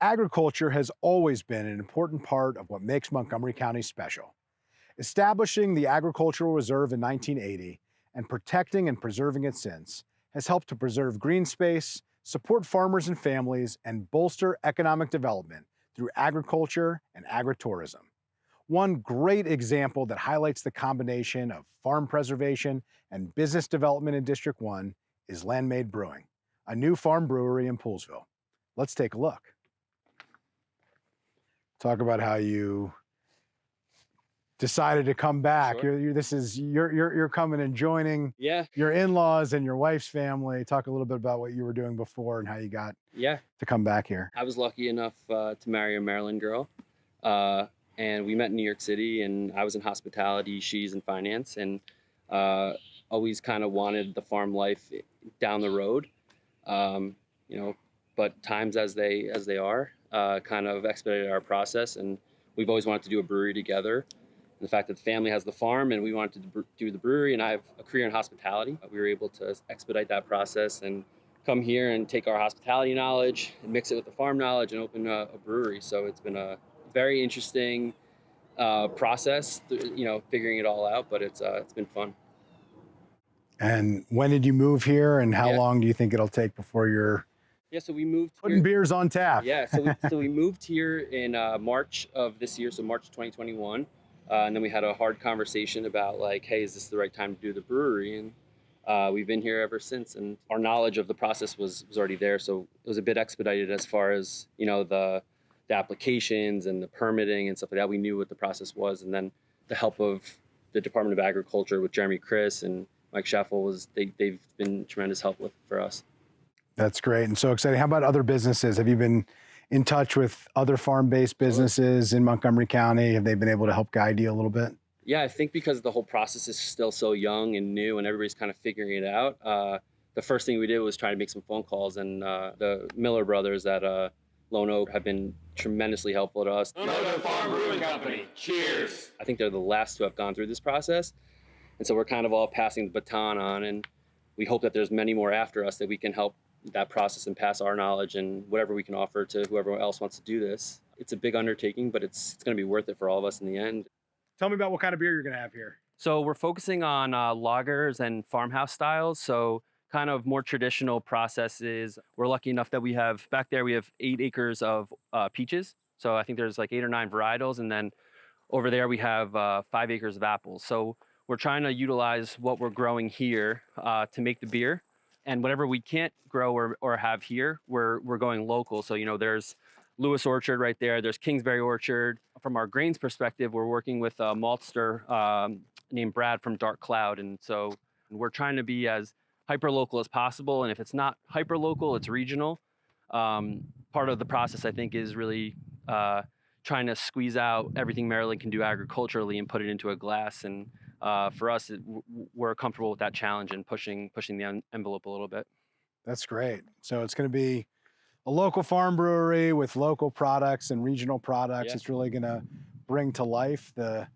Agriculture has always been an important part of what makes Montgomery County special. Establishing the Agricultural Reserve in 1980 and protecting and preserving it since has helped to preserve green space, support farmers and families, and bolster economic development through agriculture and agritourism. One great example that highlights the combination of farm preservation and business development in District 1 is Landmade Brewing, a new farm brewery in Poolesville. Let's take a look. Talk about how you decided to come back. Sure. You're coming and joining Yeah, your in-laws and your wife's family. Talk a little bit about what you were doing before and how you got yeah. to come back here. I was lucky enough to marry a Maryland girl, uh, and we met in New York City. And I was in hospitality, she's in finance, and uh, always kind of wanted the farm life down the road. Um, you know, but times as they are, kind of expedited our process, and we've always wanted to do a brewery together. And the fact that the family has the farm and we wanted to do the brewery, and I have a career in hospitality, we were able to expedite that process and come here and take our hospitality knowledge and mix it with the farm knowledge and open a brewery. So it's been a very interesting process, figuring it all out, but it's been fun. And when did you move here and how Yeah. long do you think it'll take before you're Yeah, so we moved putting here. beers on tap? Yeah, so we moved here in March of this year, so March 2021, and then we had a hard conversation about like, hey, is this the right time to do the brewery? And we've been here ever since, and our knowledge of the process was already there, so it was a bit expedited as far as the applications and the permitting and stuff like that. We knew what the process was, and then the help of the Department of Agriculture with Jeremy Chris and Mike Scheffel they've been tremendous help for us. That's great and so exciting. How about other businesses? Have you been in touch with other farm-based businesses in Montgomery County? Have they been able to help guide you a little bit? Yeah, I think because the whole process is still so young and new and everybody's kind of figuring it out, the first thing we did was try to make some phone calls, and the Miller brothers at Lone Oak have been tremendously helpful to us. Lone Oak Farm Brewing Company, cheers! I think they're the last to have gone through this process, and so we're kind of all passing the baton on, and we hope that there's many more after us that we can help that process and pass our knowledge and whatever we can offer to whoever else wants to do this. It's a big undertaking, but it's going to be worth it for all of us in the end. Tell me about what kind of beer you're going to have here. So we're focusing on lagers and farmhouse styles. So kind of more traditional processes. We're lucky enough that we have 8 acres of peaches. So I think there's like 8 or 9 varietals. And then over there we have 5 acres of apples. So we're trying to utilize what we're growing here to make the beer. And whatever we can't grow or have here, we're going local. So, there's Lewis Orchard right there. There's Kingsbury Orchard. From our grains perspective, we're working with a maltster named Brad from Dark Cloud. And so we're trying to be as hyper local as possible. And if it's not hyper local, it's regional. Part of the process, I think, is really trying to squeeze out everything Maryland can do agriculturally and put it into a glass. And for us, we're comfortable with that challenge and pushing the envelope a little bit. That's great. So it's going to be a local farm brewery with local products and regional products. Yeah. It's really going to bring to life the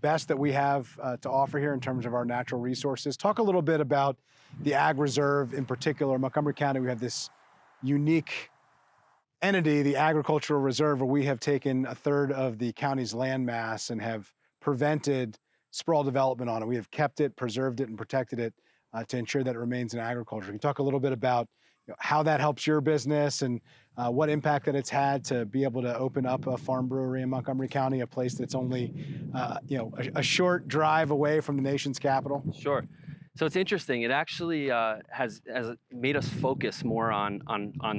best that we have to offer here in terms of our natural resources. Talk a little bit about the Ag Reserve in particular. Montgomery County, we have this unique entity, the Agricultural Reserve, where we have taken a third of the county's land mass and have prevented sprawl development on it. We have kept it, preserved it, and protected it to ensure that it remains in agriculture. Can you talk a little bit about how that helps your business and what impact that it's had to be able to open up a farm brewery in Montgomery County, a place that's only a short drive away from the nation's capital? Sure. So it's interesting. It actually has made us focus more on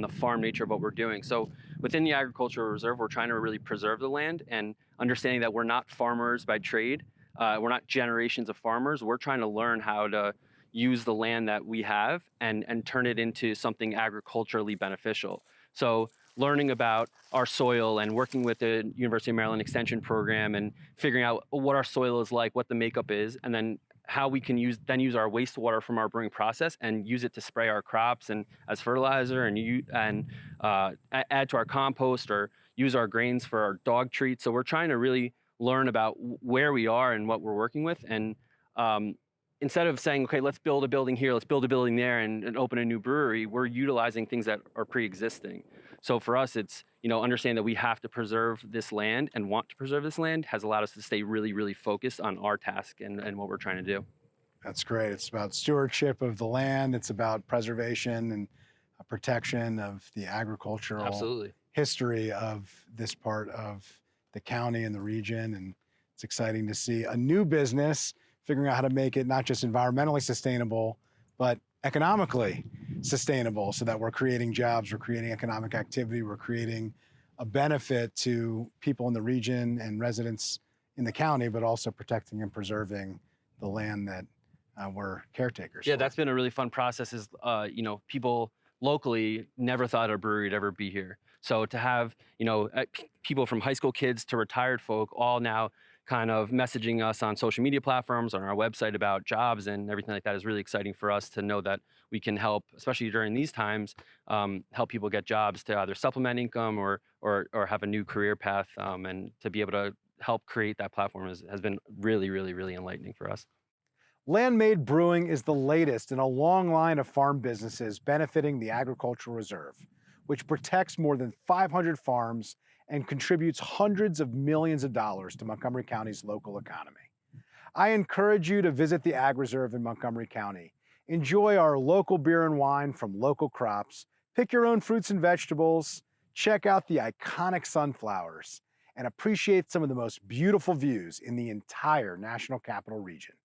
the farm nature of what we're doing. So within the Agricultural Reserve, we're trying to really preserve the land and understanding that we're not farmers by trade. We're not generations of farmers. We're trying to learn how to use the land that we have and turn it into something agriculturally beneficial. So learning about our soil and working with the University of Maryland Extension program and figuring out what our soil is like, what the makeup is, and then how we can use our wastewater from our brewing process and use it to spray our crops and as fertilizer and add to our compost or use our grains for our dog treats. So we're trying to really learn about where we are and what we're working with. And instead of saying, okay, let's build a building here, let's build a building there and open a new brewery, we're utilizing things that are pre-existing. So for us, it's understanding that we have to preserve this land and want to preserve this land has allowed us to stay really, really focused on our task and what we're trying to do. That's great. It's about stewardship of the land. It's about preservation and protection of the agricultural Absolutely. history of this part of the county and the region. And it's exciting to see a new business figuring out how to make it not just environmentally sustainable, but economically sustainable, so that we're creating jobs, we're creating economic activity, we're creating a benefit to people in the region and residents in the county, but also protecting and preserving the land that we're caretakers Yeah, for. that's been a really fun process. Is people locally never thought a brewery would ever be here. So to have people from high school kids to retired folk all now kind of messaging us on social media platforms, on our website about jobs and everything like that is really exciting for us to know that we can help, especially during these times, help people get jobs to either supplement income or have a new career path, and to be able to help create that platform has been really, really, really enlightening for us. Landmade Brewing is the latest in a long line of farm businesses benefiting the Agricultural Reserve, which protects more than 500 farms and contributes hundreds of millions of dollars to Montgomery County's local economy. I encourage you to visit the Ag Reserve in Montgomery County. Enjoy our local beer and wine from local crops, pick your own fruits and vegetables, check out the iconic sunflowers, and appreciate some of the most beautiful views in the entire National Capital Region.